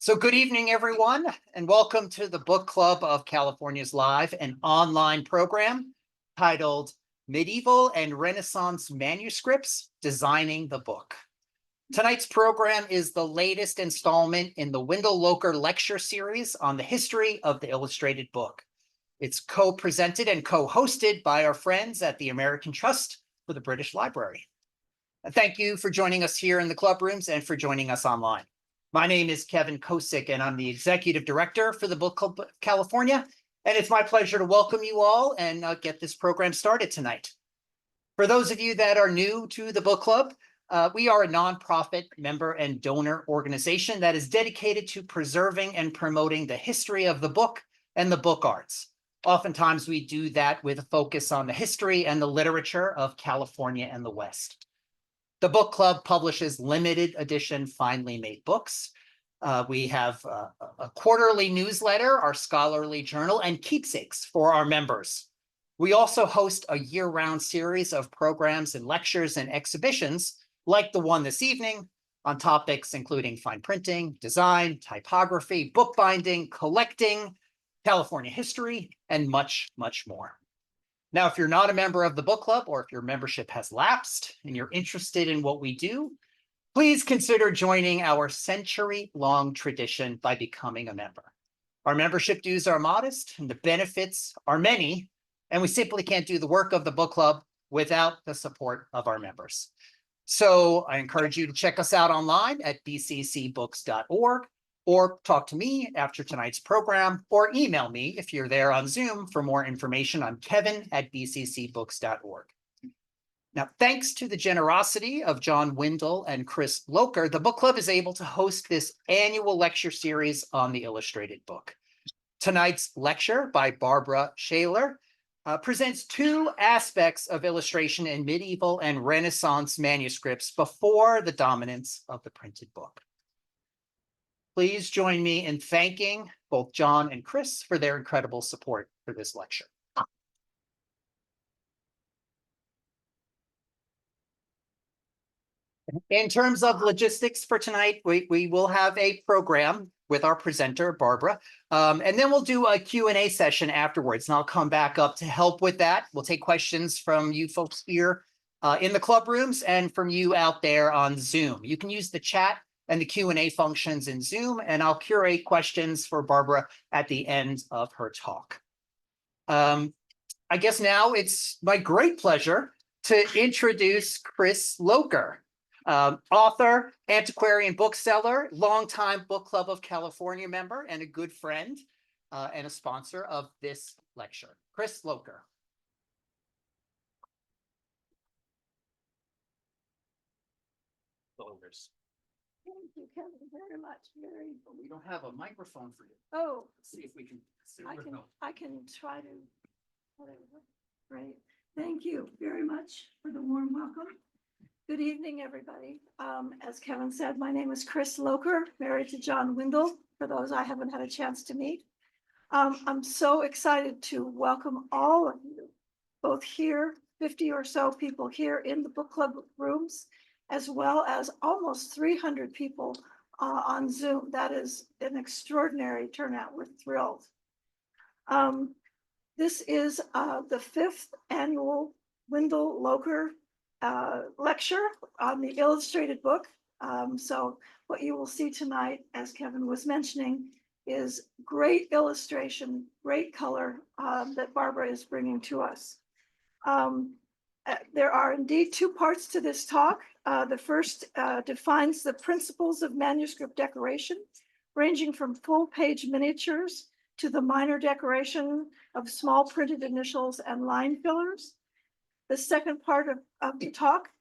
So good evening, everyone, and welcome to the Book Club of California's Live, an online program titled Medieval and Renaissance Manuscripts, Designing the Book. Tonight's program is the latest installment in the Wendell Locher Lecture Series on the history of the illustrated book. It's co-presented and co-hosted by our friends at the American Trust for the British Library. Thank you for joining us here in the club rooms and for joining us online. My name is Kevin Kosick, and I'm the Executive Director for the Book Club of California, and it's my pleasure to welcome you all and get this program started tonight. For those of you that are new to the Book Club, we are a nonprofit member and donor organization that is dedicated to preserving and promoting the history of the book and the book arts. Oftentimes, we do that with a focus on the history and the literature of California and the West. The book club publishes limited edition finely made books. We have a quarterly newsletter, our scholarly journal, and keepsakes for our members. We also host a year-round series of programs and lectures and exhibitions like the one this evening on topics including fine printing, design, typography, bookbinding, collecting, California history, and much, much more. Now, if you're not a member of the book club, or if your membership has lapsed and you're interested in what we do, please consider joining our century-long tradition by becoming a member. Our membership dues are modest and the benefits are many, and we simply can't do the work of the book club without the support of our members. So I encourage you to check us out online at bccbooks.org, or talk to me after tonight's program, or email me if you're there on Zoom for more information on kevin@bccbooks.org. Now, thanks to the generosity of John Wendell and Chris Locher, the book club is able to host this annual lecture series on the illustrated book. Tonight's lecture by Barbara Shaler presents two aspects of illustration in medieval and Renaissance manuscripts before the dominance of the printed book. Please join me in thanking both John and Chris for their incredible support for this lecture. In terms of logistics for tonight, we will have a program with our presenter, Barbara, and then we'll do a Q&A session afterwards, and I'll come back up to help with that. We'll take questions from you folks here in the club rooms and from you out there on Zoom. You can use the chat and the Q&A functions in Zoom, and I'll curate questions for Barbara at the end of her talk. I guess now it's my great pleasure to introduce Chris Locher, author, antiquarian bookseller, longtime Book Club of California member, and a good friend and a sponsor of this lecture. Chris Locher. Thank you, Kevin, very much. We don't have a microphone for you. Oh, Let's see if we can. I can try to. Whatever. Great. Thank you very much for the warm welcome. Good evening, everybody. As Kevin said, my name is Chris Locher, married to John Wendell, for those I haven't had a chance to meet. I'm so excited to welcome all of you, both here, 50 or so people here in the book club rooms, as well as almost 300 people on Zoom. That is an extraordinary turnout. We're thrilled. This is the 5th annual Wendell Locher lecture on the illustrated book. So what you will see tonight, as Kevin was mentioning, is great illustration, great color that Barbara is bringing to us. There are indeed two parts to this talk. The first defines the principles of manuscript decoration, ranging from full-page miniatures to the minor decoration of small printed initials and line fillers. The second part of the talk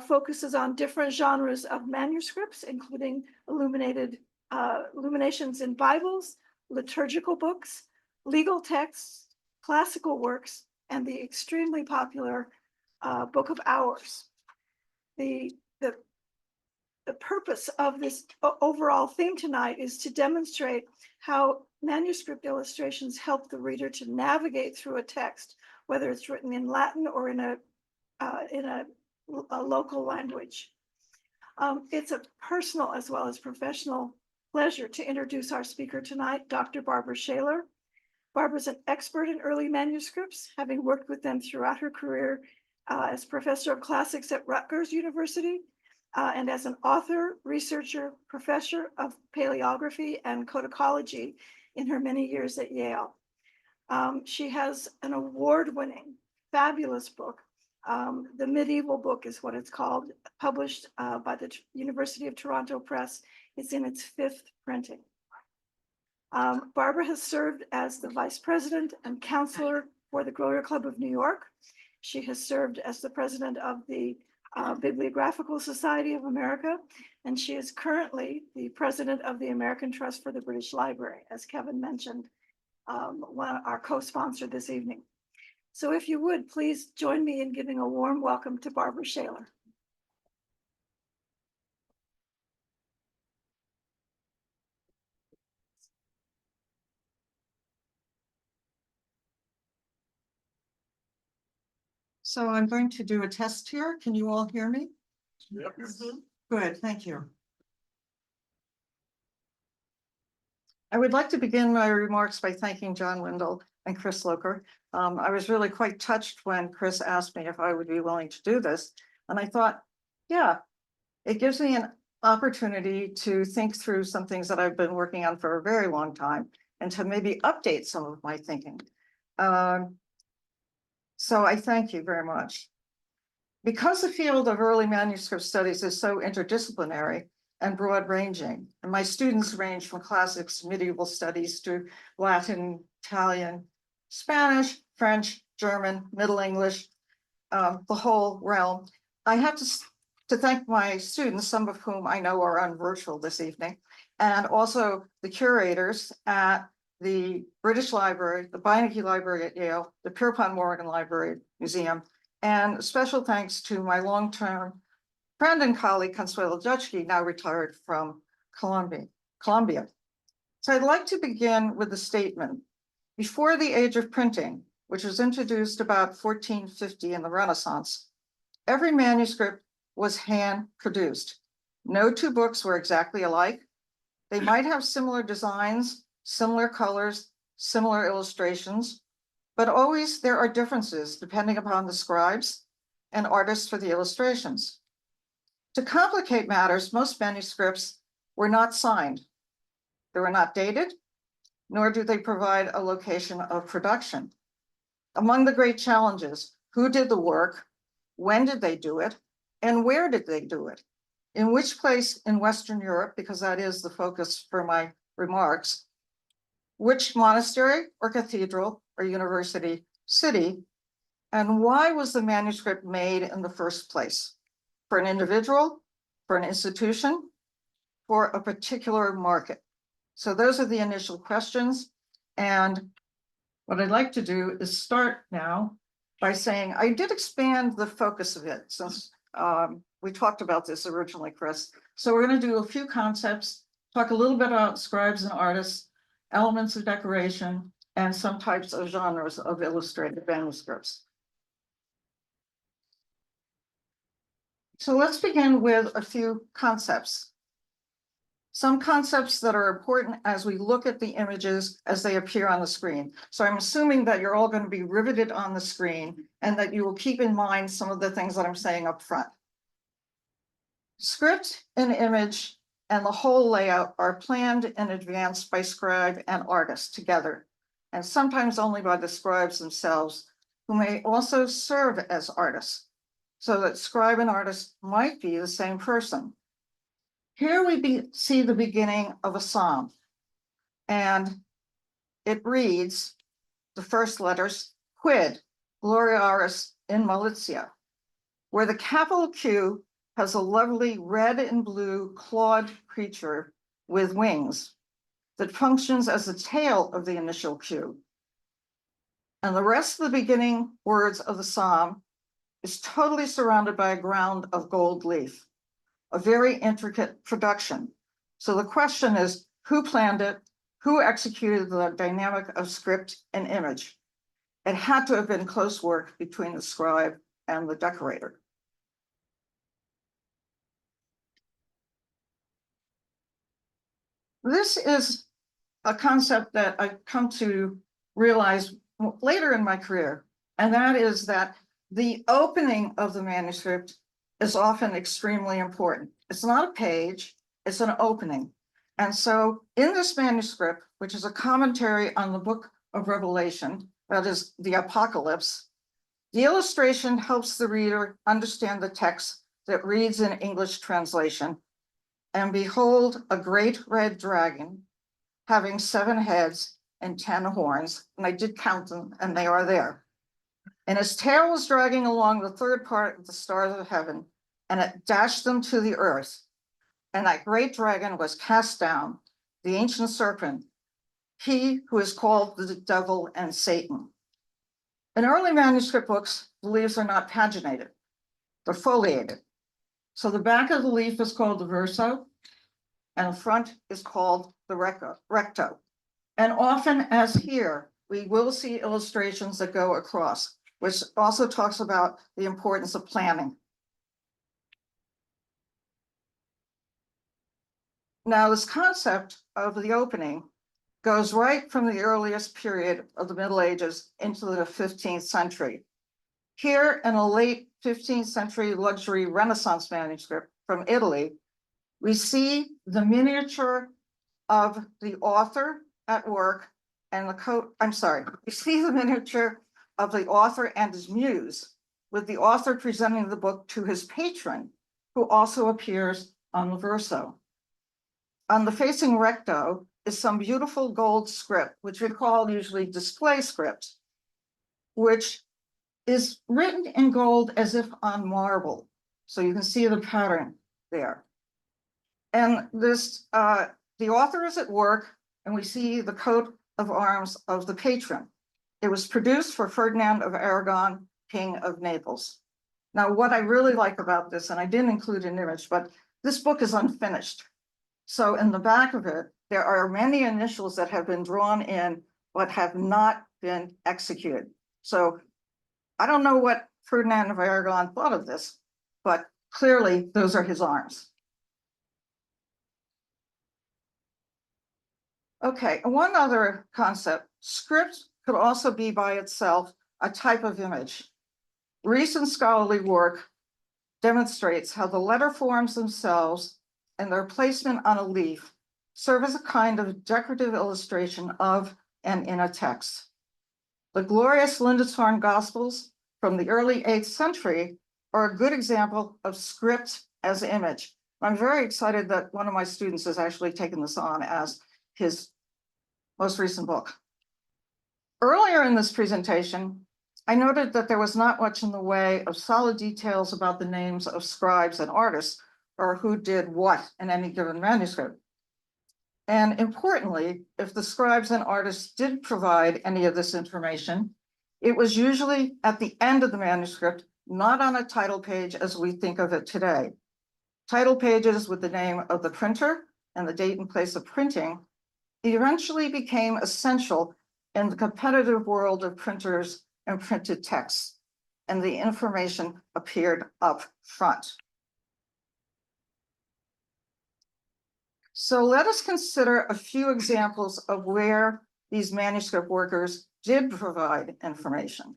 focuses on different genres of manuscripts, including illuminations in Bibles, liturgical books, legal texts, classical works, and the extremely popular Book of Hours. The purpose of this overall theme tonight is to demonstrate how manuscript illustrations help the reader to navigate through a text, whether it's written in Latin or in a local language. It's a personal as well as professional pleasure to introduce our speaker tonight, Dr. Barbara Shaler. Barbara's an expert in early manuscripts, having worked with them throughout her career as professor of classics at Rutgers University and as an author, researcher, professor of paleography and codicology in her many years at Yale. She has an award-winning, fabulous book. The Medieval book is what it's called, published by the University of Toronto Press. It's in its 5th printing. Barbara has served as the vice president and counselor for the Gloria Club of New York. She has served as the president of the Bibliographical Society of America, and she is currently the president of the American Trust for the British Library, as Kevin mentioned, our co-sponsor this evening. So if you would, please join me in giving a warm welcome to Barbara Shaler. So I'm going to do a test here. Can you all hear me? Yep. Good, thank you. I would like to begin my remarks by thanking John Windle and Chris Loker. I was really quite touched when Chris asked me if I would be willing to do this. And I thought, yeah, it gives me an opportunity to think through some things that I've been working on for a very long time and to maybe update some of my thinking. So I thank you very much. Because the field of early manuscript studies is so interdisciplinary and broad-ranging, and my students range from classics, medieval studies to Latin, Italian, Spanish, French, German, Middle English, the whole realm. I have to thank my students, some of whom I know are on virtual this evening, and also the curators at the British Library, the Beinecke Library at Yale, the Pierpont Morgan Library Museum, and special thanks to my long-term friend and colleague, Consuelo Dutschke, now retired from Columbia. So I'd like to begin with a statement. Before the age of printing, which was introduced about 1450 in the Renaissance, every manuscript was hand-produced. No two books were exactly alike. They might have similar designs, similar colors, similar illustrations, but always there are differences depending upon the scribes and artists for the illustrations. To complicate matters, most manuscripts were not signed. They were not dated, nor do they provide a location of production. Among the great challenges, who did the work, when did they do it, and where did they do it? In which place in Western Europe, because that is the focus for my remarks, which monastery or cathedral or university city, and why was the manuscript made in the first place? For an individual, for an institution, for a particular market? So those are the initial questions. And what I'd like to do is start now by saying I did expand the focus of it since we talked about this originally, Chris. So we're going to do a few concepts, talk a little bit about scribes and artists, elements of decoration, and some types of genres of illustrated manuscripts. So let's begin with a few concepts. Some concepts that are important as we look at the images as they appear on the screen. So I'm assuming that you're all going to be riveted on the screen and that you will keep in mind some of the things that I'm saying up front. Script and image and the whole layout are planned in advance by scribe and artist together, and sometimes only by the scribes themselves, who may also serve as artists, so that scribe and artist might be the same person. Here we see the beginning of a psalm, and it reads the first letters, quid gloriaris in malitia, where the capital Q has a lovely red and blue clawed creature with wings that functions as the tail of the initial Q. And the rest of the beginning words of the psalm is totally surrounded by a ground of gold leaf, a very intricate production. So the question is, who planned it? Who executed the dynamic of script and image? It had to have been close work between the scribe and the decorator. This is a concept that I've come to realize later in my career, and that is that the opening of the manuscript is often extremely important. It's not a page, it's an opening. And so in this manuscript, which is a commentary on the book of Revelation, that is the Apocalypse, the illustration helps the reader understand the text that reads in English translation. And behold, a great red dragon having 7 heads and 10 horns, and I did count them, and they are there. And his tail was dragging along the third part of the stars of heaven, and it dashed them to the earth. And that great dragon was cast down, the ancient serpent, he who is called the devil and Satan. In early manuscript books, the leaves are not paginated, they're foliated. So the back of the leaf is called the verso, and the front is called the recto. And often, as here, we will see illustrations that go across, which also talks about the importance of planning. Now, this concept of the opening goes right from the earliest period of the Middle Ages into the 15th century. Here in a late 15th century luxury Renaissance manuscript from Italy, we see the miniature of the author at work and the coat, we see the miniature of the author and his muse, with the author presenting the book to his patron, who also appears on the verso. On the facing recto is some beautiful gold script, which we call usually display script, which is written in gold as if on marble. So you can see the pattern there. And this, the author is at work, and we see the coat of arms of the patron. It was produced for Ferdinand of Aragon, King of Naples. Now, what I really like about this, and I didn't include an image, but this book is unfinished. So in the back of it, there are many initials that have been drawn in, but have not been executed. So I don't know what Ferdinand of Aragon thought of this, but clearly those are his arms. Okay, one other concept, script could also be by itself a type of image. Recent scholarly work demonstrates how the letter forms themselves and their placement on a leaf serve as a kind of decorative illustration of and in a text. The glorious Lindisfarne Gospels from the early 8th century are a good example of script as image. I'm very excited that one of my students has actually taken this on as his most recent book. Earlier in this presentation, I noted that there was not much in the way of solid details about the names of scribes and artists, or who did what in any given manuscript. And importantly, if the scribes and artists did provide any of this information, it was usually at the end of the manuscript, not on a title page as we think of it today. Title pages with the name of the printer and the date and place of printing eventually became essential in the competitive world of printers and printed texts, and the information appeared up front. So let us consider a few examples of where these manuscript workers did provide information.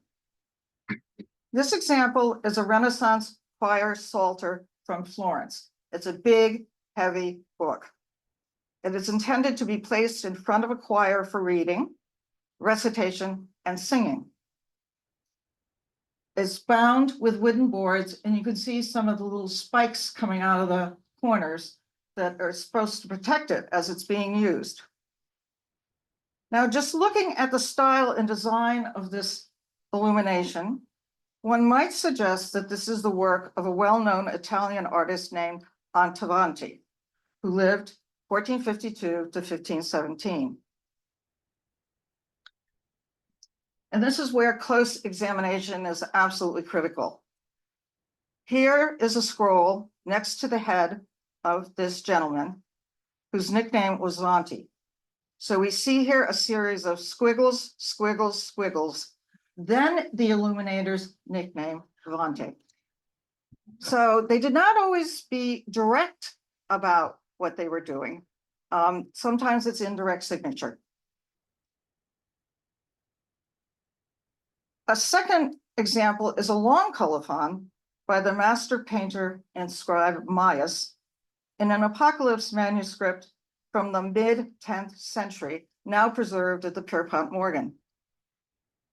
This example is a Renaissance choir psalter from Florence. It's a big, heavy book. It is intended to be placed in front of a choir for reading, recitation, and singing. It's bound with wooden boards, and you can see some of the little spikes coming out of the corners that are supposed to protect it as it's being used. Now, just looking at the style and design of this illumination, one might suggest that this is the work of a well-known Italian artist named Antavanti, who lived 1452 to 1517. And this is where close examination is absolutely critical. Here is a scroll next to the head of this gentleman, whose nickname was Vanti. So we see here a series of squiggles, squiggles, squiggles, then the illuminator's nickname, Vanti. So they did not always be direct about what they were doing, Sometimes it's indirect signature. A second example is a long colophon by the master painter and scribe Maius in an Apocalypse manuscript from the mid-10th century, now preserved at the Pierpont Morgan.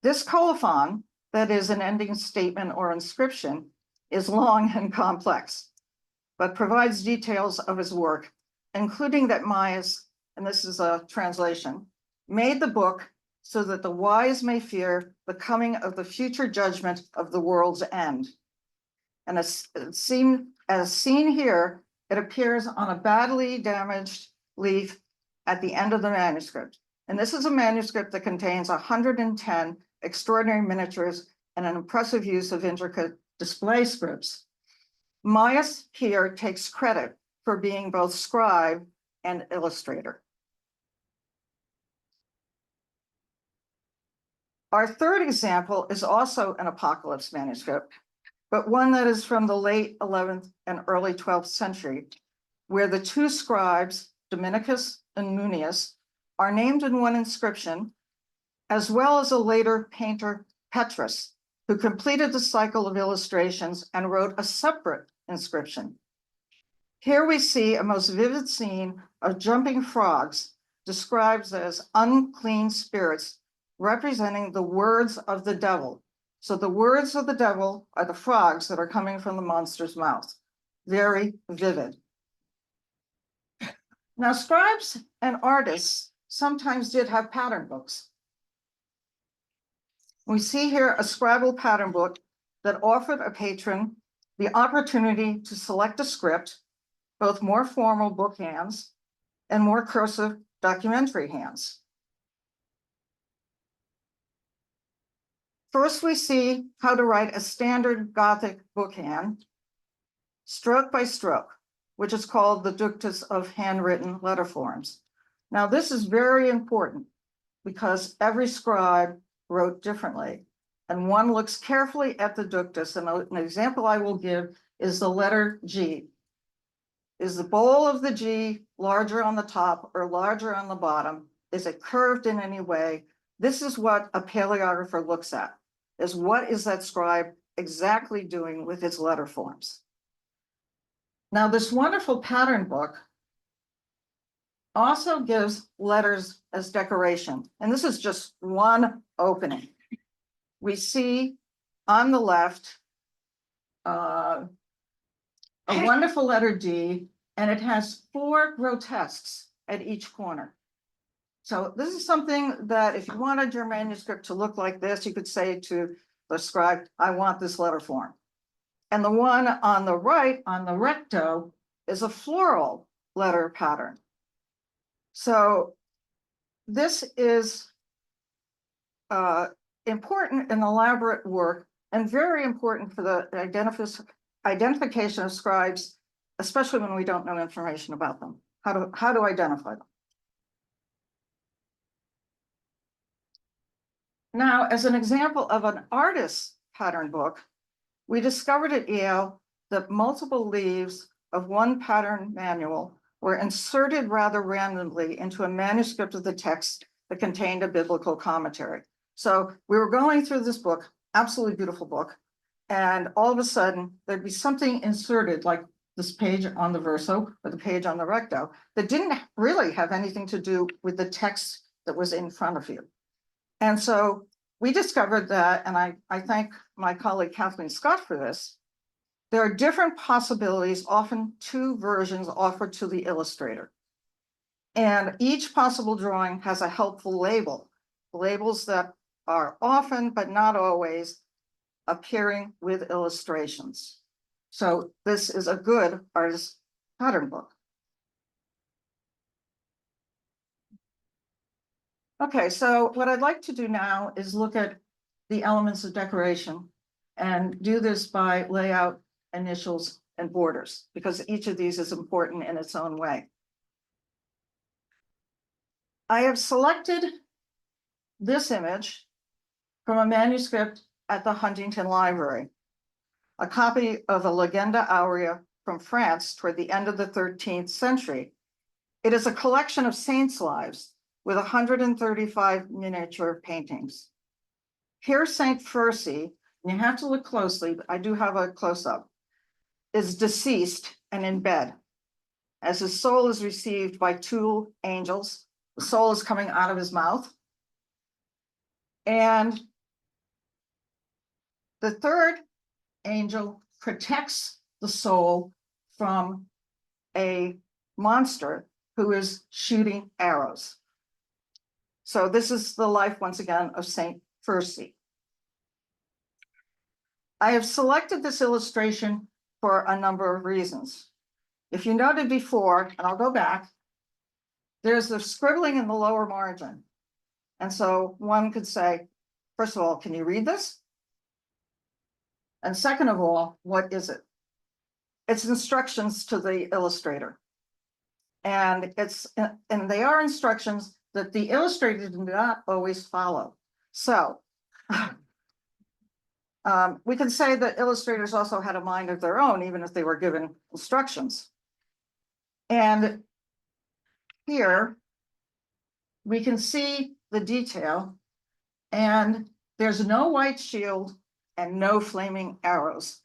This colophon, that is an ending statement or inscription, is long and complex, but provides details of his work, including that Maius, and this is a translation, made the book so that the wise may fear the coming of the future judgment of the world's end. And as seen here, it appears on a badly damaged leaf at the end of the manuscript. And this is a manuscript that contains 110 extraordinary miniatures and an impressive use of intricate display scripts. Maius here takes credit for being both scribe and illustrator. Our third example is also an Apocalypse manuscript, but one that is from the late 11th and early 12th century, where the two scribes, Dominicus and Munius, are named in one inscription, as well as a later painter, Petrus, who completed the cycle of illustrations and wrote a separate inscription. Here we see a most vivid scene of jumping frogs described as unclean spirits, representing the words of the devil. So the words of the devil are the frogs that are coming from the monster's mouth. Very vivid. Now, scribes and artists sometimes did have pattern books. We see here a scribal pattern book that offered a patron the opportunity to select a script, both more formal book hands and more cursive documentary hands. First, we see how to write a standard Gothic bookhand, stroke by stroke, which is called the ductus of handwritten letter forms. Now, this is very important because every scribe wrote differently, and one looks carefully at the ductus. And an example I will give is the letter G. Is the bowl of the G larger on the top or larger on the bottom? Is it curved in any way? This is what a paleographer looks at, is what is that scribe exactly doing with his letter forms? Now, this wonderful pattern book also gives letters as decoration. And this is just one opening. We see on the left a wonderful letter D, and it has 4 grotesques at each corner. So this is something that if you wanted your manuscript to look like this, you could say to the scribe, I want this letter form. And the one on the right, on the recto, is a floral letter pattern. So this is important and elaborate work, and very important for the identification of scribes, especially when we don't know information about them, how to identify them. Now, as an example of an artist's pattern book, we discovered at Yale that multiple leaves of one pattern manual were inserted rather randomly into a manuscript of the text that contained a biblical commentary. So we were going through this book, absolutely beautiful book, and all of a sudden there'd be something inserted like this page on the verso or the page on the recto that didn't really have anything to do with the text that was in front of you. And so we discovered that, and I thank my colleague Kathleen Scott for this, there are different possibilities, often 2 versions offered to the illustrator. And each possible drawing has a helpful label, labels that are often, but not always, appearing with illustrations. So this is a good artist pattern book. Okay, so what I'd like to do now is look at the elements of decoration and do this by layout, initials, and borders, because each of these is important in its own way. I have selected this image from a manuscript at the Huntington Library, a copy of a Legenda Aurea from France toward the end of the 13th century. It is a collection of saints' lives with 135 miniature paintings. Here, Saint Fursey, and you have to look closely, but I do have a close-up, is deceased and in bed. As his soul is received by two angels, the soul is coming out of his mouth. And the third angel protects the soul from a monster who is shooting arrows. So this is the life, once again, of Saint Fursey. I have selected this illustration for a number of reasons. If you noted before, and I'll go back, there's the scribbling in the lower margin. And so one could say, first of all, can you read this? And second of all, what is it? It's instructions to the illustrator. And they are instructions that the illustrator did not always follow. So we can say that illustrators also had a mind of their own, even if they were given instructions. And here we can see the detail, and there's no white shield and no flaming arrows.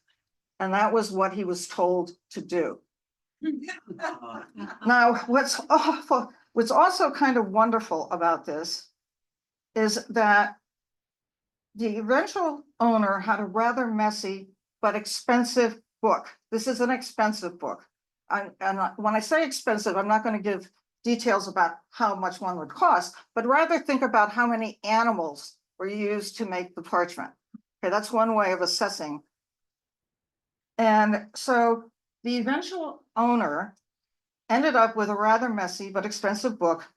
And that was what he was told to do. Now, what's also kind of wonderful about this is that the eventual owner had a rather messy but expensive book. This is an expensive book. And when I say expensive, I'm not going to give details about how much one would cost, but rather think about how many animals were used to make the parchment. Okay, that's one way of assessing. And so the eventual owner ended up with a rather messy but expensive book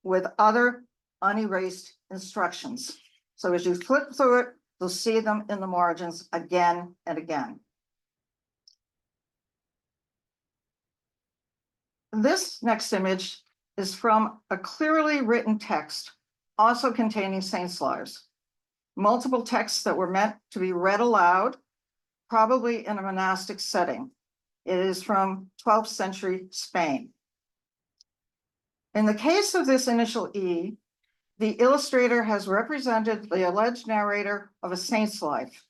with other unerased instructions. So as you flip through it, you'll see them in the margins again and again. This next image is from a clearly written text, also containing saints' lives. Multiple texts that were meant to be read aloud, probably in a monastic setting. It is from 12th century Spain. In the case of this initial E, the illustrator has represented the alleged narrator of a saint's life.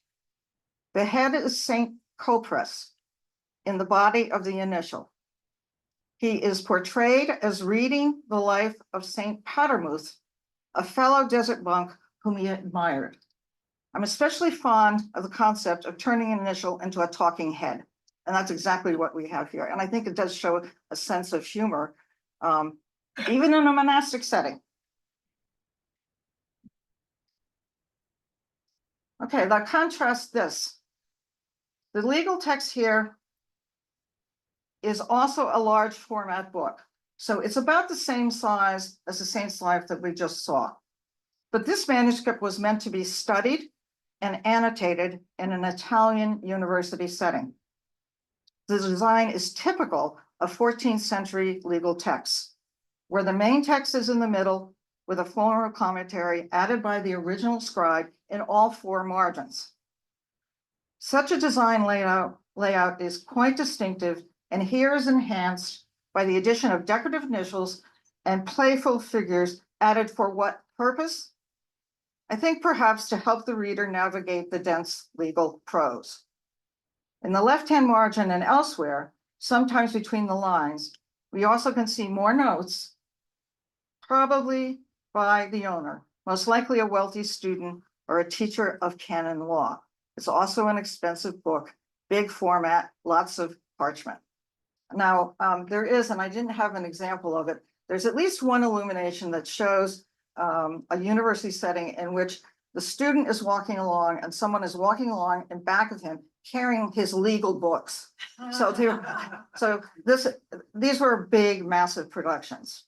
The head is Saint Copres in the body of the initial. He is portrayed as reading the life of Saint Patermuth, a fellow desert monk whom he admired. I'm especially fond of the concept of turning an initial into a talking head. And that's exactly what we have here. And I think it does show a sense of humor, even in a monastic setting. Okay, now contrast this. The legal text here is also a large format book. So it's about the same size as the Saint's Life that we just saw. But this manuscript was meant to be studied and annotated in an Italian university setting. The design is typical of 14th century legal texts, where the main text is in the middle with a floral commentary added by the original scribe in all four margins. Such a design layout is quite distinctive, and here is enhanced by the addition of decorative initials and playful figures added for what purpose? I think perhaps to help the reader navigate the dense legal prose. In the left-hand margin and elsewhere, sometimes between the lines, we also can see more notes, probably by the owner, most likely a wealthy student or a teacher of canon law. It's also an expensive book, big format, lots of parchment. Now, there is, and I didn't have an example of it, there's at least one illumination that shows a university setting in which the student is walking along and someone is walking along in back of him carrying his legal books. So these were big, massive productions.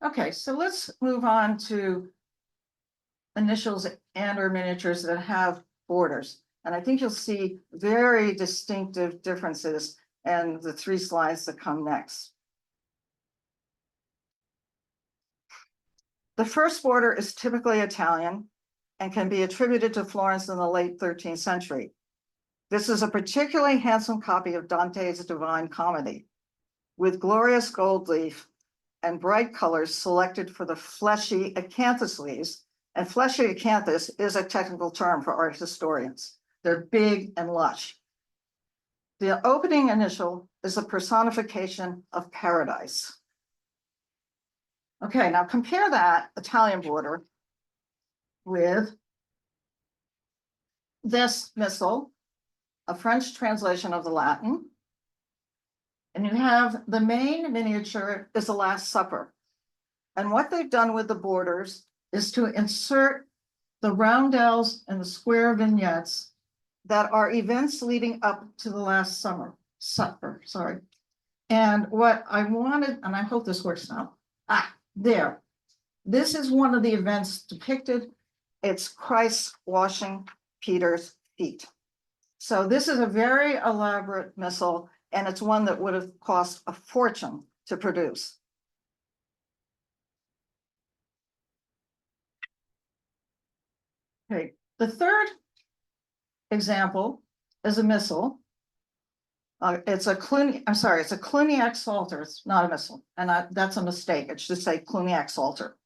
Okay, so let's move on to initials and or miniatures that have borders. And I think you'll see very distinctive differences in the three slides that come next. The first border is typically Italian and can be attributed to Florence in the late 13th century. This is a particularly handsome copy of Dante's Divine Comedy with glorious gold leaf and bright colors selected for the fleshy acanthus leaves. And fleshy acanthus is a technical term for art historians. They're big and lush. The opening initial is a personification of paradise. Okay, now compare that Italian border with this missal, a French translation of the Latin. And you have the main miniature is the Last Supper. And what they've done with the borders is to insert the roundels and the square vignettes that are events leading up to the Last Supper, sorry. And what I wanted, and I hope this works now. There. This is one of the events depicted. It's Christ washing Peter's feet. So this is a very elaborate missal, and it's one that would have cost a fortune to produce. Okay, the third example is a missal. It's a Cluniac Psalter. It's not a missal, and that's a mistake. It should say Cluniac Psalter.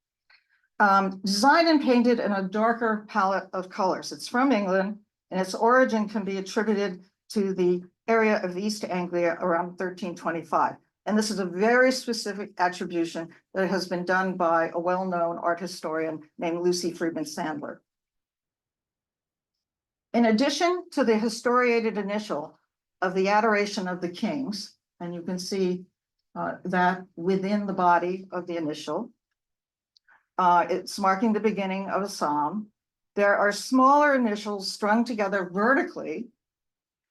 Designed and painted in a darker palette of colors. It's from England, and its origin can be attributed to the area of East Anglia around 1325. And this is a very specific attribution that has been done by a well-known art historian named Lucy Freeman Sandler. In addition to the historiated initial of the Adoration of the Kings, and you can see that within the body of the initial, it's marking the beginning of a psalm. There are smaller initials strung together vertically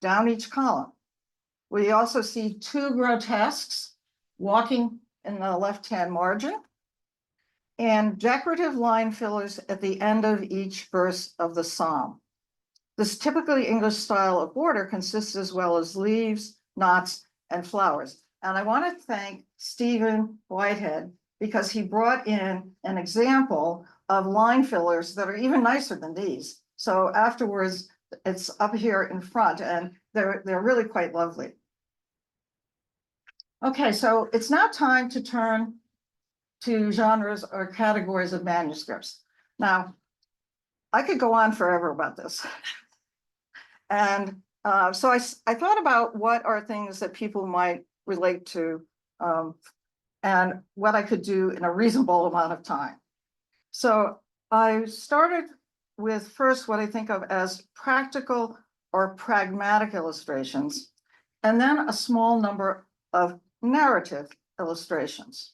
down each column. We also see two grotesques walking in the left-hand margin and decorative line fillers at the end of each verse of the psalm. This typically English style of border consists as well as leaves, knots, and flowers. And I want to thank Stephen Whitehead because he brought in an example of line fillers that are even nicer than these. So afterwards, it's up here in front, and they're really quite lovely. Okay, so it's now time to turn to genres or categories of manuscripts. Now, I could go on forever about this. And so I thought about what are things that people might relate to and what I could do in a reasonable amount of time. So I started with first what I think of as practical or pragmatic illustrations, and then a small number of narrative illustrations.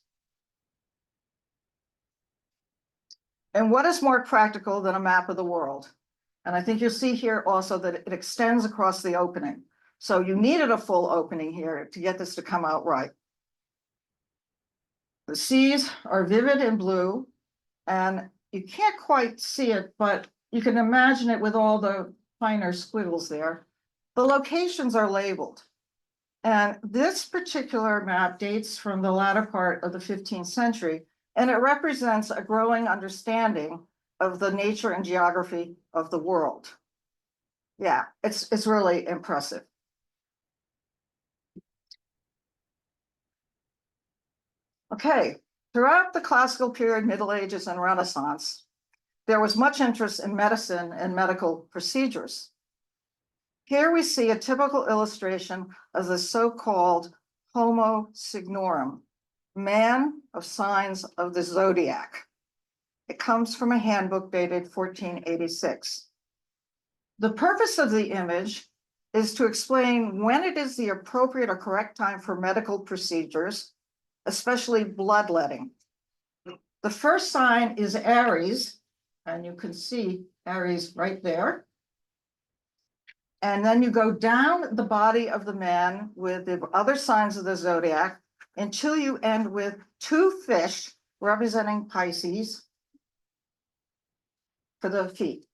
And what is more practical than a map of the world? And I think you'll see here also that it extends across the opening. So you needed a full opening here to get this to come out right. The seas are vivid in blue, and you can't quite see it, but you can imagine it with all the finer squiggles there. The locations are labeled. And this particular map dates from the latter part of the 15th century, and it represents a growing understanding of the nature and geography of the world. Yeah, it's really impressive. Okay, throughout the classical period, Middle Ages, and Renaissance, there was much interest in medicine and medical procedures. Here we see a typical illustration of the so-called Homo Signorum, man of signs of the zodiac. It comes from a handbook dated 1486. The purpose of the image is to explain when it is the appropriate or correct time for medical procedures, especially bloodletting. The first sign is Aries, and you can see Aries right there. And then you go down the body of the man with the other signs of the zodiac until you end with two fish representing Pisces for the feet.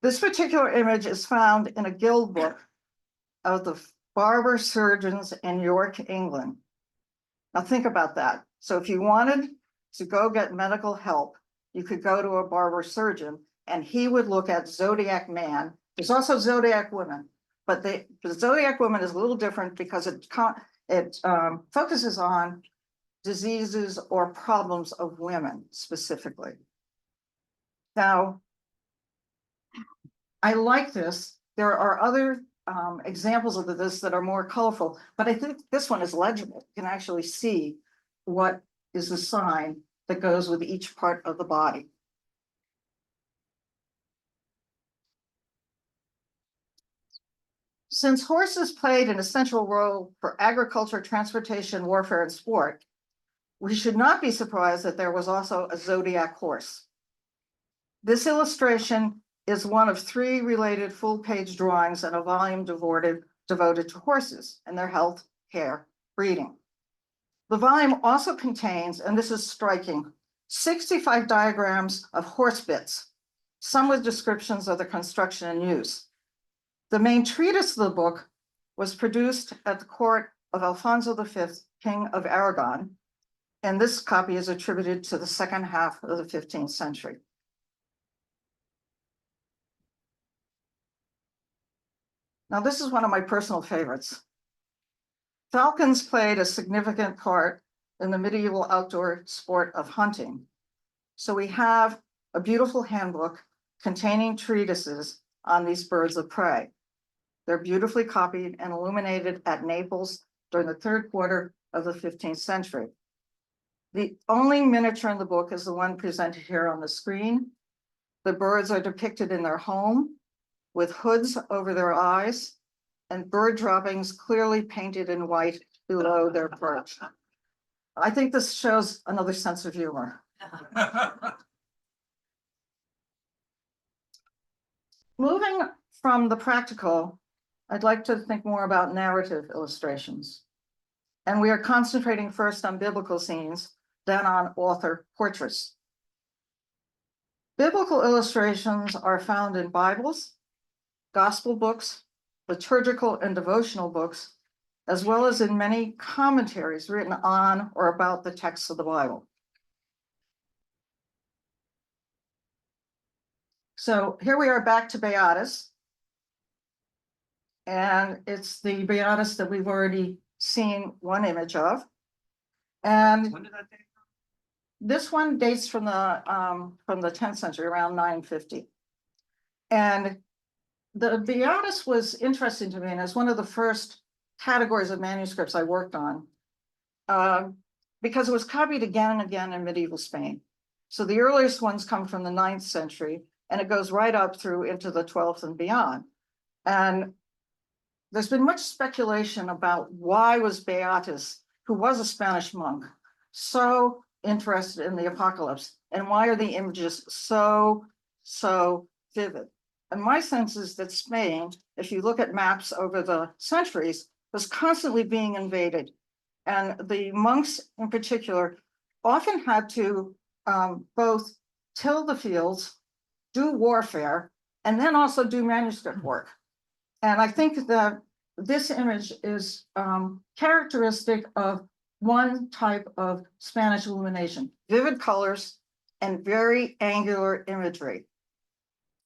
This particular image is found in a guild book of the barber surgeons in York, England. Now think about that. So if you wanted to go get medical help, you could go to a barber surgeon and he would look at zodiac man There's also zodiac women, but the zodiac woman is a little different because it focuses on diseases or problems of women specifically. Now, I like this. There are other examples of this that are more colorful, but I think this one is legible. You can actually see what is the sign that goes with each part of the body. Since horses played an essential role for agriculture, transportation, warfare, and sport, we should not be surprised that there was also a zodiac horse. This illustration is one of 3 related full-page drawings in a volume devoted to horses and their health, care, breeding. The volume also contains, and this is striking, 65 diagrams of horse bits, some with descriptions of the construction and use. The main treatise of the book was produced at the court of Alfonso V, King of Aragon, and this copy is attributed to the second half of the 15th century. Now, this is one of my personal favorites. Falcons played a significant part in the medieval outdoor sport of hunting. So we have a beautiful handbook containing treatises on these birds of prey. They're beautifully copied and illuminated at Naples during the 3rd quarter of the 15th century. The only miniature in the book is the one presented here on the screen. The birds are depicted in their home with hoods over their eyes and bird droppings clearly painted in white below their perch. I think this shows another sense of humor. Moving from the practical, I'd like to think more about narrative illustrations. And we are concentrating first on biblical scenes, then on author portraits. Biblical illustrations are found in Bibles, gospel books, liturgical and devotional books, as well as in many commentaries written on or about the texts of the Bible. So here we are back to Beatus. And it's the Beatus that we've already seen one image of. And When did that date? this one dates from the 10th century, around 950. And the Beatus was interesting to me, and it's one of the first categories of manuscripts I worked on, because it was copied again and again in medieval Spain. So the earliest ones come from the 9th century, and it goes right up through into the 12th and beyond. And there's been much speculation about why was Beatus, who was a Spanish monk, so interested in the apocalypse, and why are the images so vivid? And my sense is that Spain, if you look at maps over the centuries, was constantly being invaded. And the monks in particular often had to both till the fields, do warfare, and then also do manuscript work. And I think that this image is characteristic of one type of Spanish illumination: vivid colors and very angular imagery.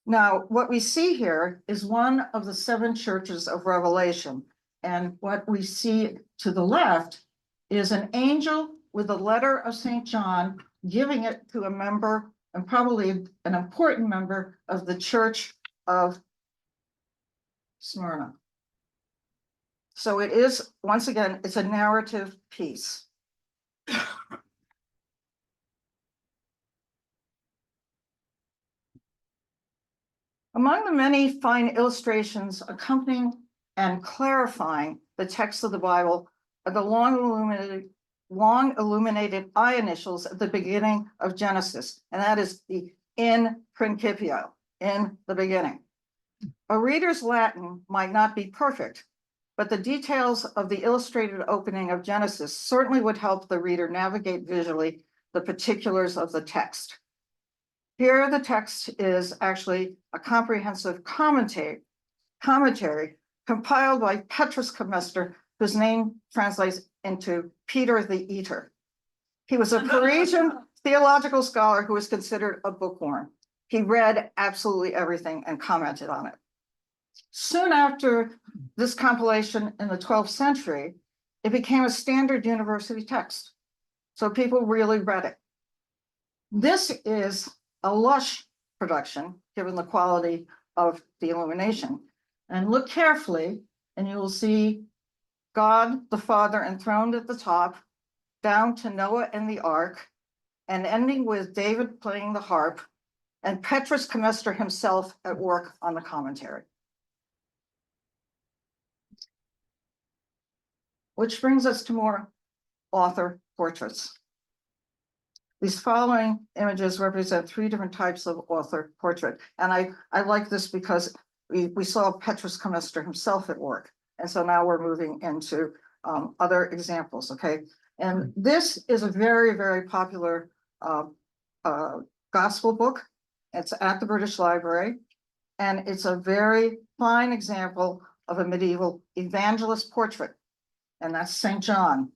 Now, what we see here is one of the 7 churches of Revelation. And what we see to the left is an angel with a letter of St. John giving it to a member, and probably an important member, of the church of Smyrna. So it is, once again, it's a narrative piece. Among the many fine illustrations accompanying and clarifying the text of the Bible are the long illuminated I initials at the beginning of Genesis, and that is the in principio, in the beginning. A reader's Latin might not be perfect, but the details of the illustrated opening of Genesis certainly would help the reader navigate visually the particulars of the text. Here, the text is actually a comprehensive commentary compiled by Petrus Comester, whose name translates into Peter the Eater. He was a Parisian theological scholar who was considered a bookworm. He read absolutely everything and commented on it. Soon after this compilation in the 12th century, it became a standard university text. So people really read it. This is a lush production, given the quality of the illumination. And look carefully, and you will see God the Father enthroned at the top, down to Noah and the ark, and ending with David playing the harp, and Petrus Comester himself at work on the commentary. Which brings us to more author portraits. These following images represent 3 different types of author portrait. And I like this because we saw Petrus Comester himself at work. And so now we're moving into other examples, okay? And this is a very, very popular gospel book. It's at the British Library. And it's a very fine example of a medieval evangelist portrait. And that's St. John.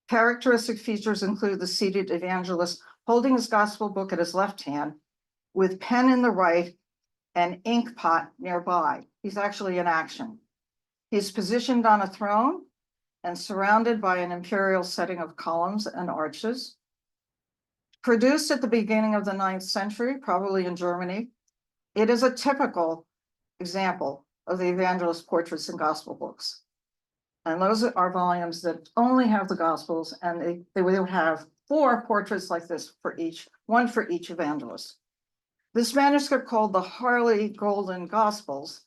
Characteristic features include the seated evangelist holding his gospel book at his left hand with pen in the right and ink pot nearby. He's actually in action. He's positioned on a throne and surrounded by an imperial setting of columns and arches. Produced at the beginning of the 9th century, probably in Germany, it is a typical example of the evangelist portraits in gospel books. And those are volumes that only have the Gospels, and they will have 4 portraits like this for each, 1 for each evangelist. This manuscript, called the Harley Golden Gospels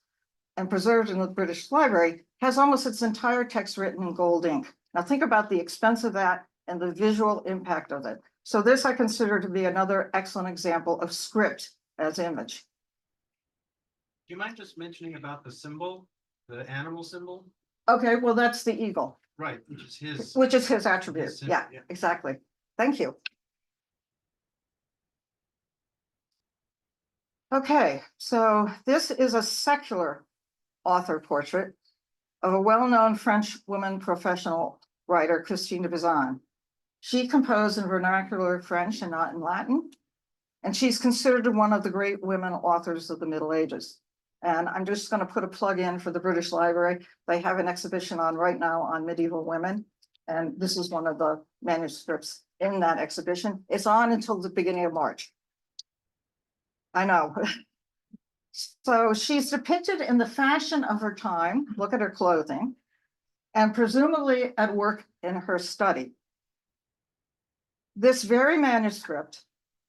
and preserved in the British Library, has almost its entire text written in gold ink. Now think about the expense of that and the visual impact of it. So this I consider to be another excellent example of script as image. Do you mind just mentioning about the symbol, the animal symbol? Okay, well, that's the eagle. Right, which is his attribute. his symbol, Yeah, yeah. exactly. Thank you. Okay, so this is a secular author portrait of a well-known French woman professional writer, Christine de Pizan. She composed in vernacular French and not in Latin, and she's considered one of the great women authors of the Middle Ages. And I'm just going to put a plug in for the British Library. They have an exhibition on right now on medieval women. And this is one of the manuscripts in that exhibition. It's on until the beginning of March. I know. So she's depicted in the fashion of her time. Look at her clothing. And presumably at work in her study. This very manuscript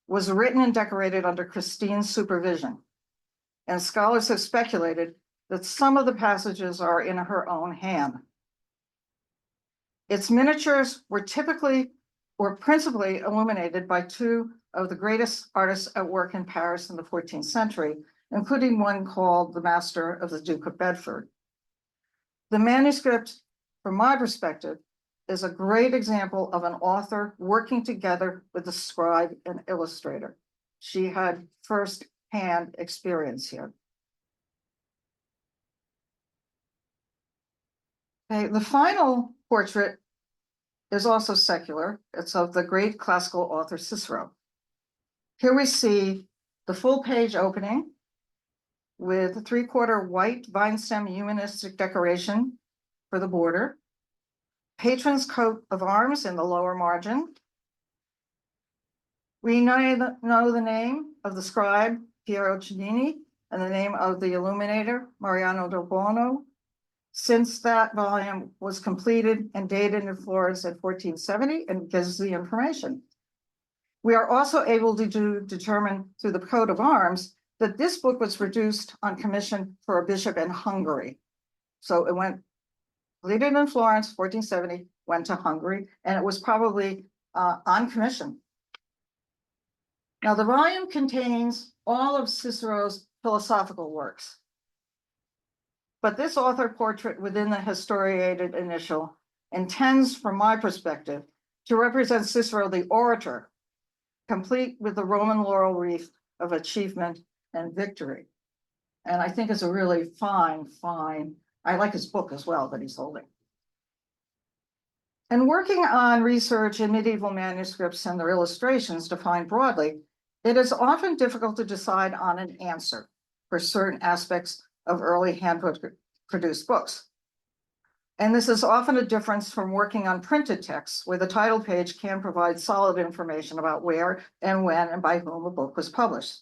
was written and decorated under Christine's supervision. And scholars have speculated that some of the passages are in her own hand. Its miniatures were principally illuminated by 2 of the greatest artists at work in Paris in the 14th century, including one called the Master of the Duke of Bedford. The manuscript, from my perspective, is a great example of an author working together with the scribe and illustrator. She had first-hand experience here. Okay, the final portrait is also secular. It's of the great classical author Cicero. Here we see the full page opening with a 3/4 white vine stem humanistic decoration for the border, patron's coat of arms in the lower margin. We know the name of the scribe, Piero Cellini, and the name of the illuminator, Mariano del Buono, since that volume was completed and dated in Florence in 1470 and gives the information. We are also able to determine through the coat of arms that this book was produced on commission for a bishop in Hungary. So it went, completed in Florence, 1470, went to Hungary, and it was probably on commission. Now, the volume contains all of Cicero's philosophical works. But this author portrait within the historiated initial intends, from my perspective, to represent Cicero the orator, complete with the Roman laurel wreath of achievement and victory. And I think it's a really fine, I like his book as well that he's holding. And working on research in medieval manuscripts and their illustrations defined broadly, it is often difficult to decide on an answer for certain aspects of early hand-produced books. And this is often a difference from working on printed texts, where the title page can provide solid information about where and when and by whom a book was published.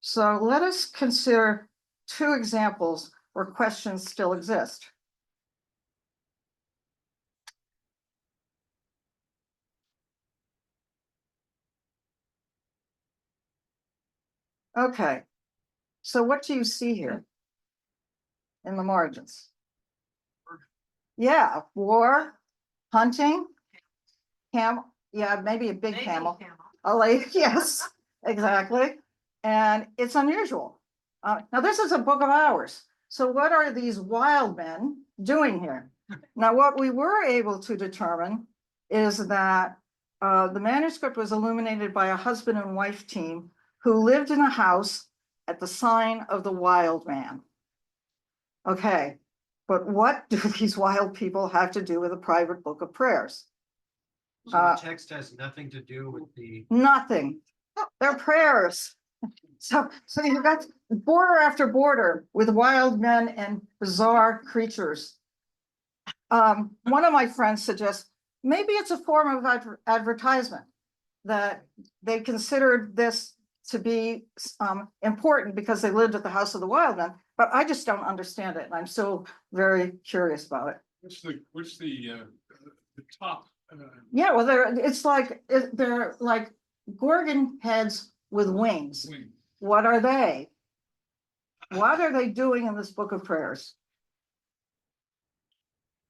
So let us consider two examples where questions still exist. Okay, so what do you see here in the margins? Yeah, war, hunting, yeah, maybe a big camel. A lake, yes, exactly. And it's unusual. Now, this is a book of hours. So what are these wild men doing here? Now, what we were able to determine is that the manuscript was illuminated by a husband and wife team who lived in a house at the sign of the wild man. Okay, but what do these wild people have to do with a private book of prayers? So the text has nothing to do with the. Nothing. They're prayers. So you've got border after border with wild men and bizarre creatures. One of my friends suggests maybe it's a form of advertisement, that they considered this to be important because they lived at the house of the wild men, but I just don't understand it, and I'm still very curious about it. What's the top? Yeah, well, they're like Gorgon heads with wings. Wing? What are they? What are they doing in this book of prayers?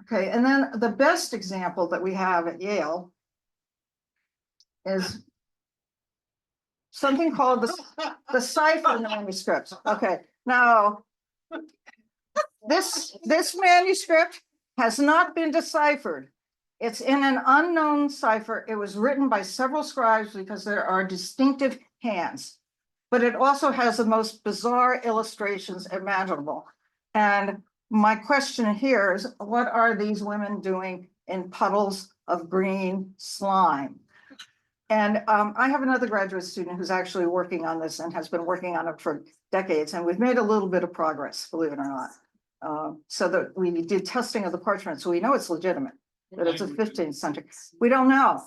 Okay, and then the best example that we have at Yale is something called the cipher manuscript. Okay, now this manuscript has not been deciphered. It's in an unknown cipher. It was written by several scribes because there are distinctive hands, but it also has the most bizarre illustrations imaginable. And my question here is, what are these women doing in puddles of green slime? And I have another graduate student who's actually working on this and has been working on it for decades, and we've made a little bit of progress, believe it or not. So that we did testing of the parchment, so we know it's legitimate, that it's a 15th century. We don't know.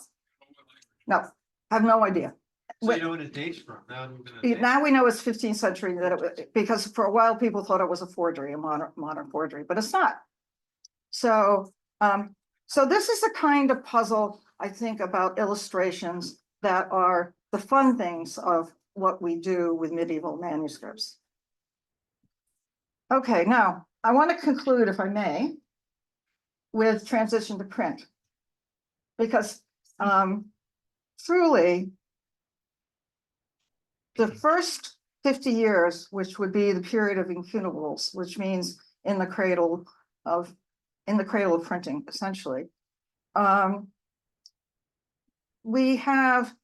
No, have no idea. So you know what it dates from? Now we know it's 15th century, that it was, because for a while people thought it was a forgery, a modern forgery, but it's not. So, so this is the kind of puzzle, I think, about illustrations that are the fun things of what we do with medieval manuscripts. Okay, now I want to conclude, if I may, with transition to print, because truly the first 50 years, which would be the period of incunables, which means in the cradle of printing, essentially. We have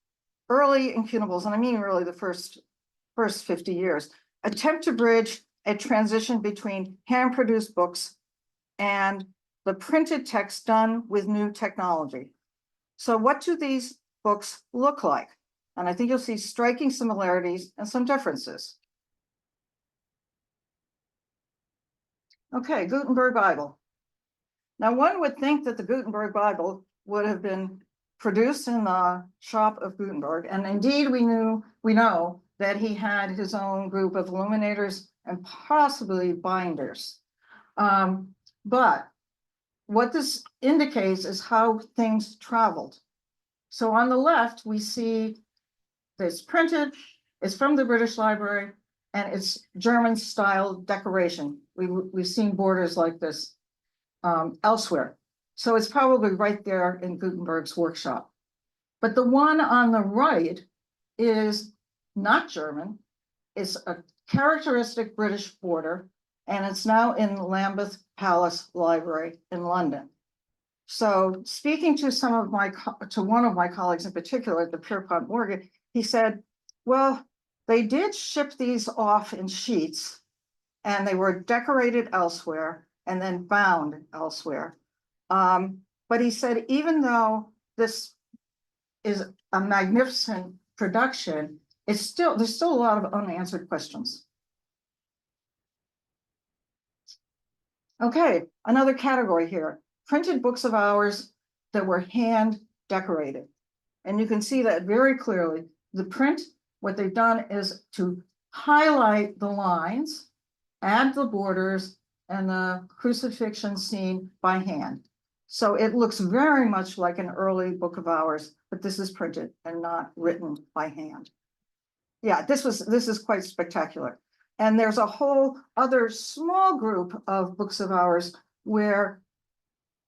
early incunables, and I mean really the first 50 years, attempt to bridge a transition between hand-produced books and the printed text done with new technology. So what do these books look like? And I think you'll see striking similarities and some differences. Okay, Gutenberg Bible. Now, one would think that the Gutenberg Bible would have been produced in the shop of Gutenberg, and indeed we know that he had his own group of illuminators and possibly binders. But what this indicates is how things traveled. So on the left, we see it's printed, it's from the British Library, and it's German style decoration. We've seen borders like this elsewhere. So it's probably right there in Gutenberg's workshop. But the one on the right is not German. It's a characteristic British border, and it's now in Lambeth Palace Library in London. So speaking to one of my colleagues in particular at the Pierpont Morgan, he said, well, they did ship these off in sheets and they were decorated elsewhere and then bound elsewhere. But he said, even though this is a magnificent production, there's still a lot of unanswered questions. Okay, another category here, printed books of hours that were hand decorated. And you can see that very clearly. The print, what they've done is to highlight the lines, add the borders, and the crucifixion scene by hand. So it looks very much like an early book of hours, but this is printed and not written by hand. Yeah, this is quite spectacular. And there's a whole other small group of books of hours where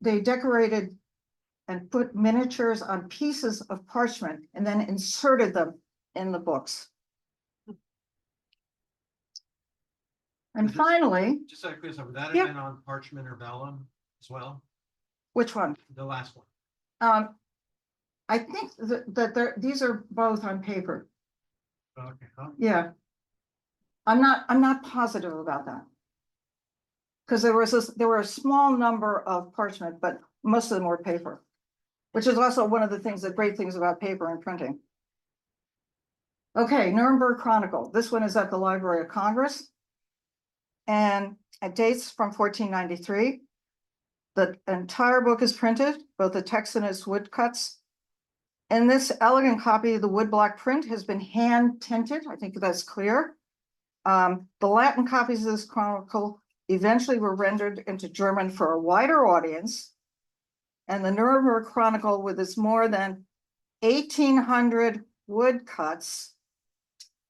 they decorated and put miniatures on pieces of parchment and then inserted them in the books. And Just- finally, Just out of curiosity, would that Yeah. have been on parchment or vellum as well? which one? The last one. I think these are both on paper. Okay, huh? Yeah. I'm not positive about that. Because there were a small number of parchment, but most of them were paper. Which is also one of the great things about paper and printing. Okay, Nuremberg Chronicle. This one is at the Library of Congress. And it dates from 1493. The entire book is printed, both the text and its woodcuts. And this elegant copy, the woodblock print has been hand tinted. I think that's clear. The Latin copies of this chronicle eventually were rendered into German for a wider audience. And the Nuremberg Chronicle, with its more than 1,800 woodcuts,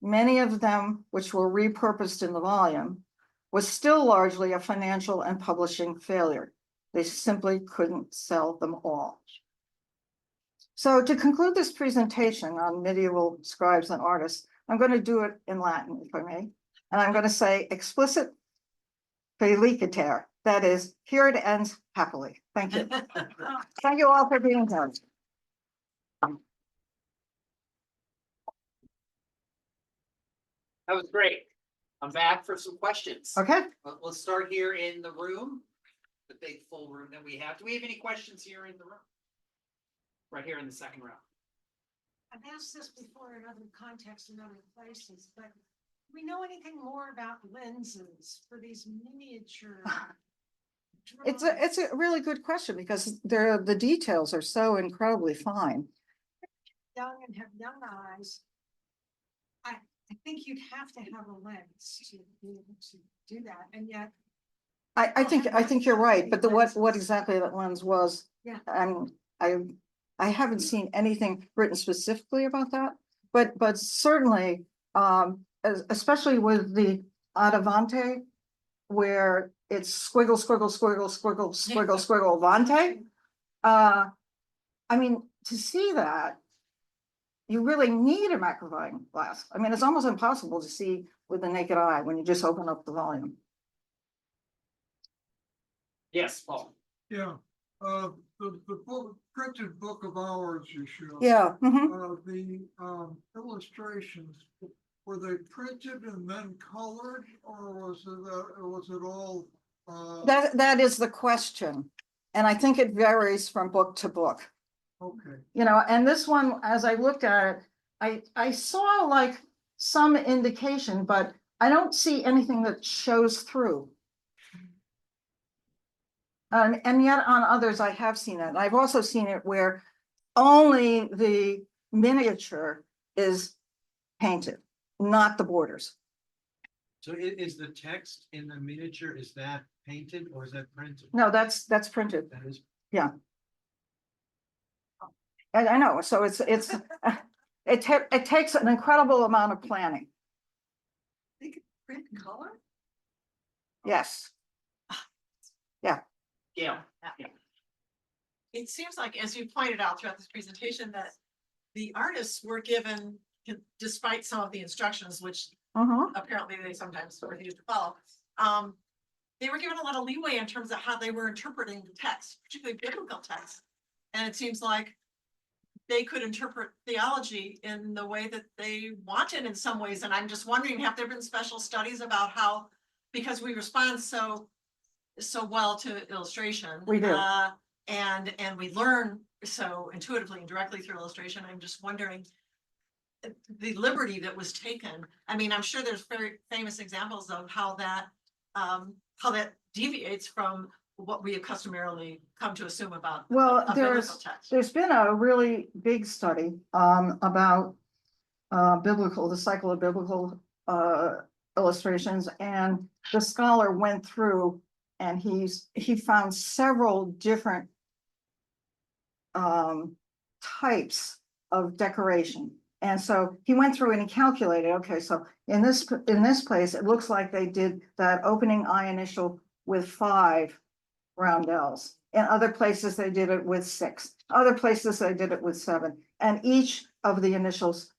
many of them which were repurposed in the volume, was still largely a financial and publishing failure. They simply couldn't sell them all. So to conclude this presentation on medieval scribes and artists, I'm going to do it in Latin, if I may. And I'm going to say explicit feliciter. That is, here it ends happily. Thank you. Thank you all for being here. That was great. I'm back for some questions. Okay, Let's start here in the room, the big full room that we have. Do we have any questions here in the room? Right here in the second row. I've asked this before in other contexts and other places, but do we know anything more about lenses for these miniature? it's drawings? a really good question because the details are so incredibly fine. Young and have young eyes. I think you'd have to have a lens to be able to do that, and yet. I think you're right, but what exactly that lens was. Yeah. I haven't seen anything written specifically about that, but certainly, especially with the Adavante, where it's squiggle, squiggle, squiggle, squiggle, squiggle, squiggle, vante. I mean, to see that, you really need a magnifying glass. I mean, it's almost impossible to see with the naked eye when you just open up the volume. Yes, Paul. Yeah, the book, printed book of hours you showed. Yeah. Mhm. The illustrations, were they printed and then colored, or was it all? That is the question. And I think it varies from book to book. Okay, And this one, as I looked at it, I saw like some indication, but I don't see anything that shows through. And yet on others, I have seen it. I've also seen it where only the miniature is painted, not the borders. So is the text in the miniature, is that painted or is that printed? No, that's printed. That is, And I know, so it takes an incredible amount of planning. They could print color? Yes. Yeah. It seems like, as you pointed out throughout this presentation, that the artists were given, despite some of the instructions, which apparently they sometimes refuse to follow, they were given a lot of leeway in terms of how they were interpreting the text, particularly biblical text. And it seems like they could interpret theology in the way that they wanted in some ways. And I'm just wondering, have there been special studies about how, because we respond so well to illustration. We do. And we learn so intuitively and directly through illustration. I'm just wondering the liberty that was taken. I mean, I'm sure there's very famous examples of how that how that deviates from what we have customarily come to assume about Well, a biblical text. there's been a really big study about the cycle of biblical illustrations, and the scholar went through and he found several different types of decoration. And so he went through and he calculated, okay, so in this place, it looks like they did that opening I initial with 5 roundels. In other places, they did it with 6. Other places, they did it with 7. And each of the initials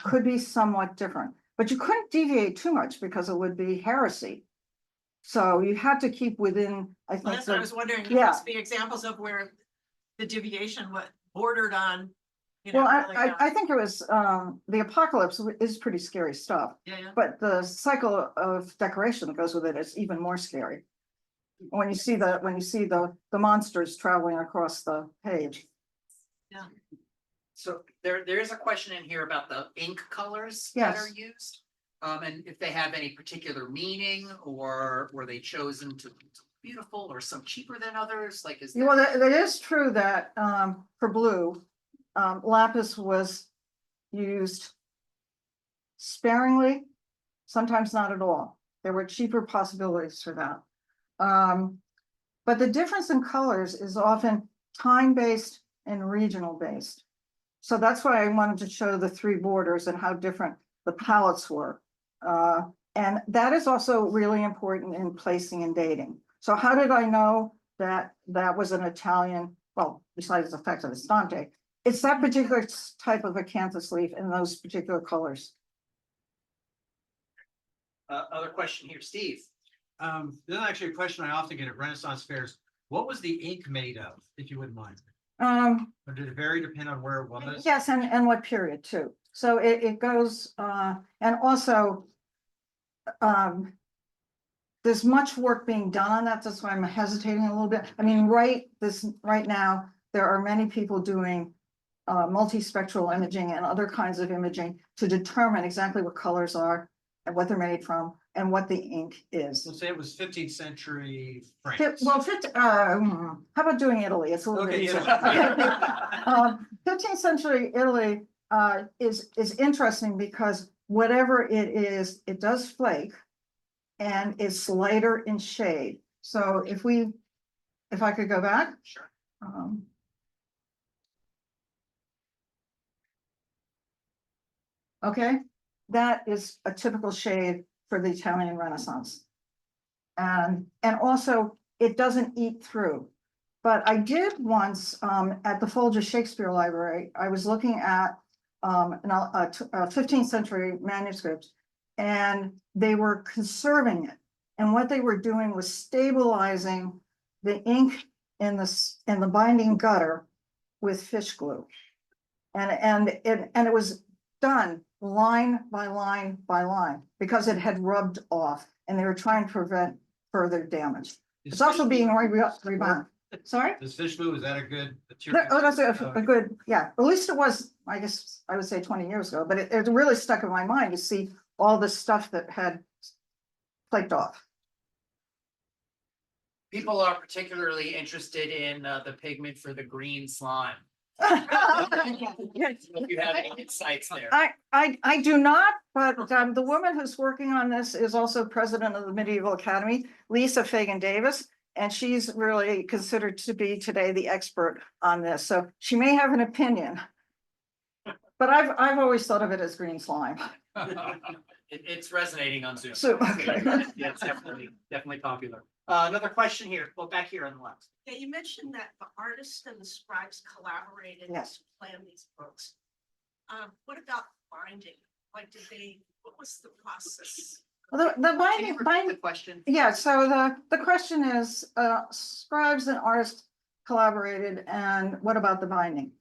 could be somewhat different, but you couldn't deviate too much because it would be heresy. So you had to keep within, I Well, think. that's what I was wondering. There yeah. must be examples of where the deviation what bordered on, you know. Well, really, I think it was, the apocalypse is pretty scary stuff, yeah, yeah. but the cycle of decoration that goes with it is even more scary. When you see the monsters traveling across the page. So there is a question in here about the ink colors that are Yes. used. And if they have any particular meaning, or were they chosen to be beautiful or some cheaper than others? Like, is Well, that, it is true that for blue, lapis was used sparingly, sometimes not at all. There were cheaper possibilities for that. But the difference in colors is often time-based and regional-based. So that's why I wanted to show the 3 borders and how different the palettes were. And that is also really important in placing and dating. So how did I know that that was an Italian, well, besides the fact that it's Dante, it's that particular type of acanthus leaf in those particular colors. other question here, Steve? This is actually a question I often get at Renaissance fairs. What was the ink made of, if you wouldn't mind? Or did it vary depend on where it was? Yes, and what period too. So it goes, and also, there's much work being done on that. That's why I'm hesitating a little bit. I mean, right now, there are many people doing multispectral imaging and other kinds of imaging to determine exactly what colors are and what they're made from and what the ink is. Let's say it was 15th century Fif- France. Well, how about doing Italy? It's a little bit Okay, easier. yeah. 15th century Italy is interesting because whatever it is, it does flake and it's lighter in shade. So if I could go back. Sure. Okay, that is a typical shade for the Italian Renaissance. And also it doesn't eat through. But I did once at the Folger Shakespeare Library, I was looking at a 15th century manuscript, and they were conserving it. And what they were doing was stabilizing the ink in the binding gutter with fish glue. And it was done line by line by line because it had rubbed off, and they were trying to prevent further damage. It's also being rebound. Sorry? This fish glue, is that a good material? Oh, that's a good, yeah, at least it was, I guess, I would say 20 years ago, but it really stuck in my mind to see all the stuff that had flaked off. People are particularly interested in the pigment for the green slime. If you have any insights there. I do not, but the woman who's working on this is also president of the Medieval Academy, Lisa Fagan Davis, and she's really considered to be today the expert on this. So she may have an opinion, but I've always thought of it as green slime. It's resonating on Zoom. So, okay. Yeah, it's definitely popular. Another question here. Well, back here on the left. Yeah, you mentioned that the artists and the scribes collaborated Yes. to plan these books. What about binding? Like, what was the process? Well, the Can you repeat binding, the question? yeah, so the question is, scribes and artists collaborated, and what about the binding?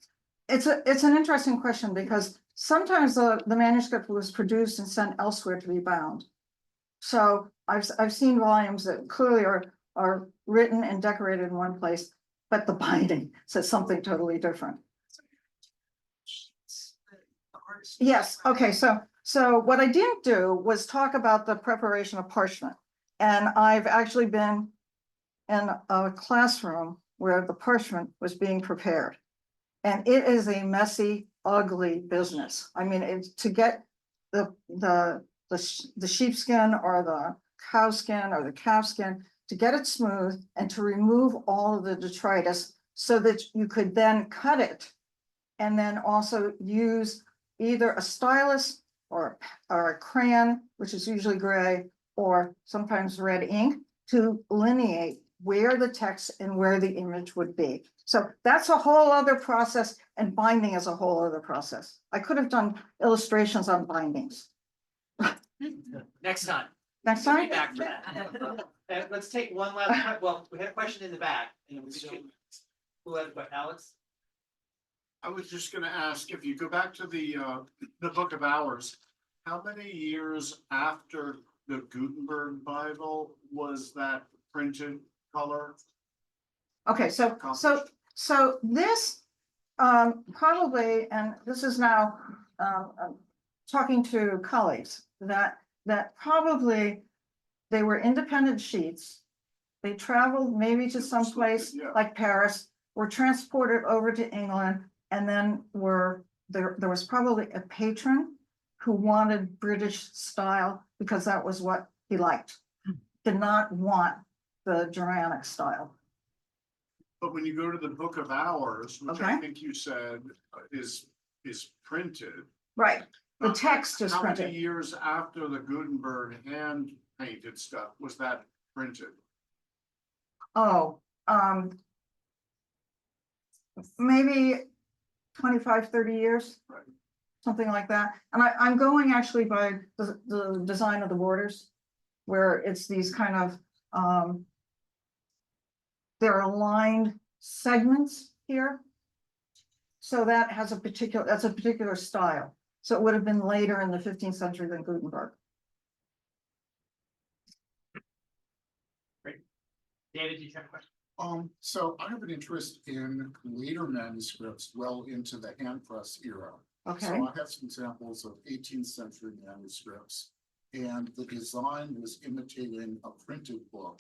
It's an interesting question because sometimes the manuscript was produced and sent elsewhere to be bound. So I've seen volumes that clearly are written and decorated in one place, but the binding says something totally different. The artists. Yes, okay, so what I didn't do was talk about the preparation of parchment. And I've actually been in a classroom where the parchment was being prepared. And it is a messy, ugly business. I mean, it's to get the sheepskin or the cow skin or the calf skin, to get it smooth and to remove all of the detritus so that you could then cut it. And then also use either a stylus or a crayon, which is usually gray, or sometimes red ink, to delineate where the text and where the image would be. So that's a whole other process, and binding is a whole other process. I could have done illustrations on bindings. Next time. Next We'll be time? back for that. Let's take one last, well, we had a question in the back. And we should- Who had, what, Alex? I was just gonna ask, if you go back to the Book of Hours, how many years after the Gutenberg Bible was that printed color? Okay, so this probably, and this is now talking to colleagues, that probably they were independent sheets. They traveled maybe to some place Yeah. like Paris, were transported over to England, and then there was probably a patron who wanted British style because that was what he liked. Did not want the Germanic style. But when you go to the Book of Hours, which Okay. I think you said is printed. Right, the uh, text is How many printed. years after the Gutenberg hand painted stuff was that printed? Oh, maybe 25, 30 years. Right. Something like that. And I'm going actually by the design of the borders, where it's these kind of, they're aligned segments here. So that has that's a particular style. So it would have been later in the 15th century than Gutenberg. David, do you have a question? So I have an interest in later manuscripts well into the hand press era. Okay, So I have some examples of 18th century manuscripts, and the design was imitating a printed book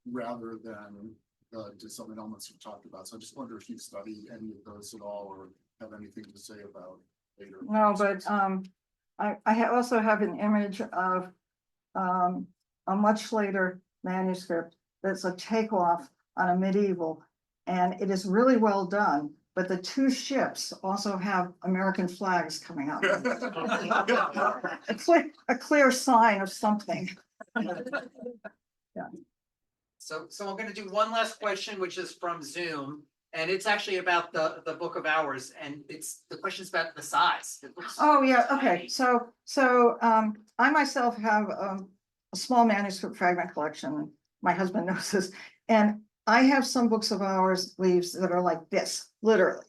rather than the design elements you talked about. So I just wonder if you've studied any of those at all or have anything to say about later. no, but manuscripts. I also have an image of a much later manuscript that's a takeoff on a medieval, and it is really well done, but the two ships also have American flags coming up. A clear sign of something. So I'm gonna do one last question, which is from Zoom, and it's actually about the Book of Hours, and the question's about the size. It looks Oh, yeah, okay, tiny. so I myself have a small manuscript fragment collection. My husband knows this, and I have some books of hours leaves that are like this, literally.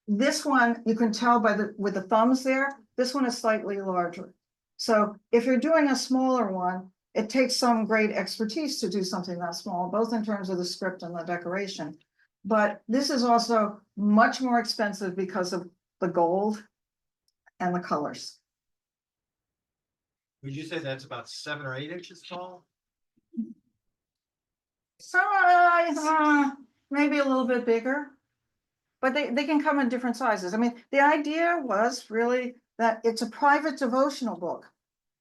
This one, you can tell with the thumbs there, this one is slightly larger. So if you're doing a smaller one, it takes some great expertise to do something that small, both in terms of the script and the decoration. But this is also much more expensive because of the gold and the colors. Would you say that's about 7 or 8 inches tall? So maybe a little bit bigger. But they can come in different sizes. I mean, the idea was really that it's a private devotional book.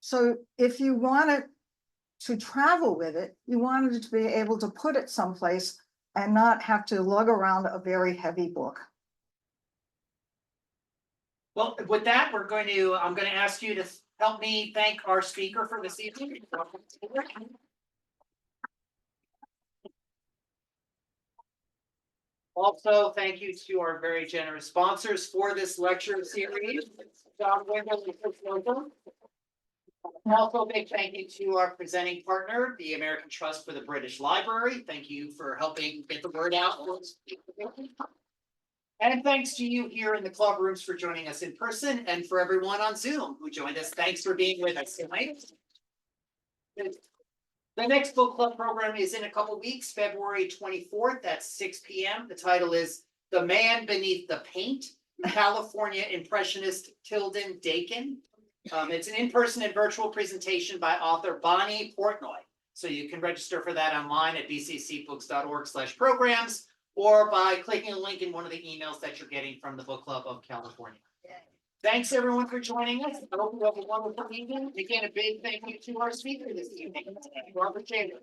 So if you wanted to travel with it, you wanted it to be able to put it someplace and not have to lug around a very heavy book. Well, with that, I'm gonna ask you to help me thank our speaker for this evening. Also, thank you to our very generous sponsors for this lecture series. John Wendell and Chris Logan. Also, a big thank you to our presenting partner, the American Trust for the British Library. Thank you for helping get the word out. And thanks to you here in the club rooms for joining us in person, and for everyone on Zoom who joined us. Thanks for being with us tonight. The next book club program is in a couple weeks, February 24th at 6 p.m. The title is The Man Beneath the Paint, California Impressionist Tilden Dakin. It's an in-person and virtual presentation by author Bonnie Portnoy. So you can register for that online at bccbooks.org/programs or by clicking a link in one of the emails that you're getting from the Book Club of California. Thanks everyone for joining us. I hope you have a wonderful evening. Again, a big thank you to our speaker this evening, Robert Chamber.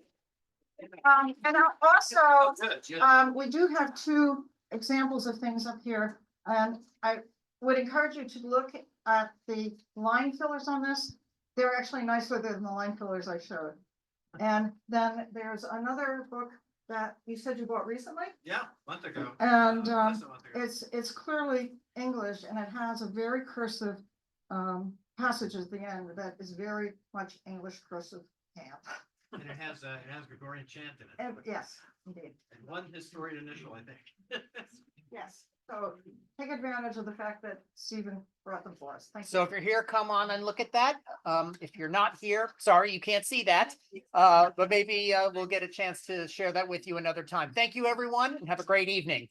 And also, Good, good. we do have two examples of things up here. And I would encourage you to look at the line fillers on this. They're actually nicer than the line fillers I showed. And then there's another book that you said you bought recently. Yeah, a month ago. And Less than a month ago. it's clearly English and it has a very cursive passage at the end that is very much English cursive camp. And it has Gregorian chant in it. Yes, indeed. And one historian initial, I think. Yes, so take advantage of the fact that Stephen brought them for us. Thank you. So if you're here, come on and look at that. If you're not here, sorry, you can't see that. But maybe we'll get a chance to share that with you another time. Thank you, everyone, and have a great evening.